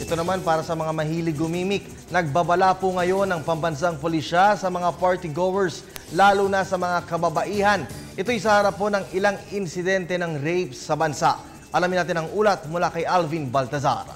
Ito naman para sa mga mahilig gumimik. Nagbabala po ngayon ang pambansang pulisya sa mga party-goers, lalo na sa mga kababaihan. Ito'y sa harap po ng ilang insidente ng rape sa bansa. Alamin natin ang ulat mula kay Alvin Baltazar.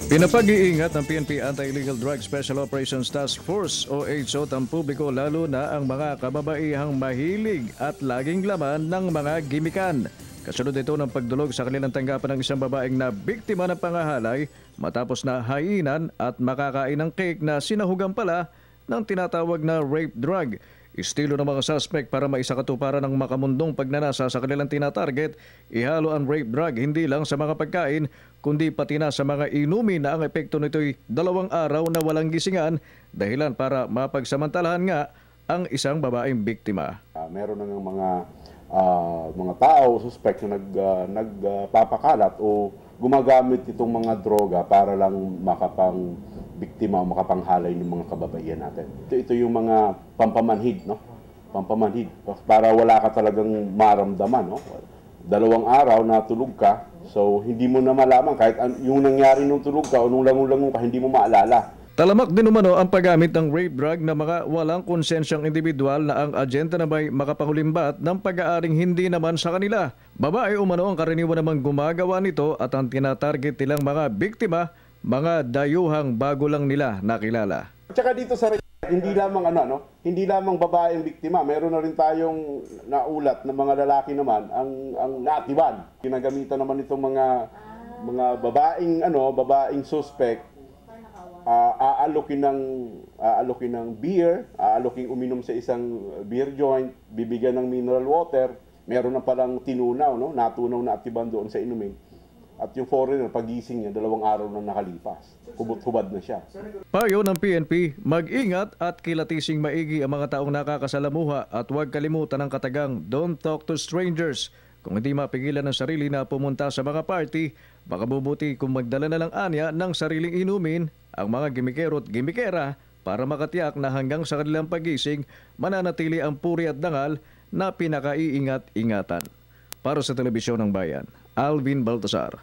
Pinapag-iingat ng PNP Anti-Illegal Drug Special Operations Task Force o HOT ang publiko, lalo na ang mga kababaihang mahilig at laging laman ng mga gimikan. Kasunod ito ng pagdulog sa kanilang tanggapan ng isang babaeng na biktima ng pangahalay matapos na hainan at makakain ng cake na sinahugan pala ng tinatawag na rape drug. Estilo ng mga suspect para maisakatuparan ng makamundong pagnanasa sa kanilang tinatarget, ihalo ang rape drug hindi lang sa mga pagkain, kundi pati na sa mga inumin na ang epekto nito'y 2 araw na walang gisingan, dahilan para mapagsamantalahan nga ang isang babaeng biktima. Meron ng mga tao, suspect na nagpapakalat o gumagamit itong mga droga para lang makapang-biktima o makapanghalay ng mga kababaihan natin. Ito yung mga pampamanhid, no? Pampamanhid. Para wala ka talagang maramdaman, no? 2 araw na tulog ka, so hindi mo na malaman kahit yung nangyari nung tulog ka o nung langon-langon ka, hindi mo maalala. Talamak din umano ang paggamit ng rape drug na mga walang konsensyang individual na ang agente na may makapangulimbat ng pag-aaring hindi naman sa kanila. Babae umano ang karaniwan namang gumagawa nito at ang tinatarget nilang mga biktima, mga dayuhang bago lang nila nakilala. Tsaka dito sa hindi lamang hindi lamang babae ang biktima, meron na rin tayong naulat na mga lalaki naman ang naatiban. Ginagamitan naman itong mga babaeng suspect. Aalokin ng beer, aalokin uminom sa isang beer joint, bibigyan ng mineral water, meron na palang tinunaw, no? Natunaw na atiban doon sa inumin. At yung foreigner, pagising niya, 2 araw na nakalipas. Hubad na siya. Payo ng PNP, mag-ingat at kilatising maigi ang mga taong nakakasalamuha at huwag kalimutan ang katagang "Don't talk to strangers". Kung hindi mapigilan ng sarili na pumunta sa mga party, baka bubuti kung magdala na lang anya ng sariling inumin ang mga gimikero at gimikera para makatiyak na hanggang sa kanilang pagising mananatili ang puri at dangal na pinakaiingat-ingatan. Para sa Telebisyon ng Bayan, Alvin Baltazar.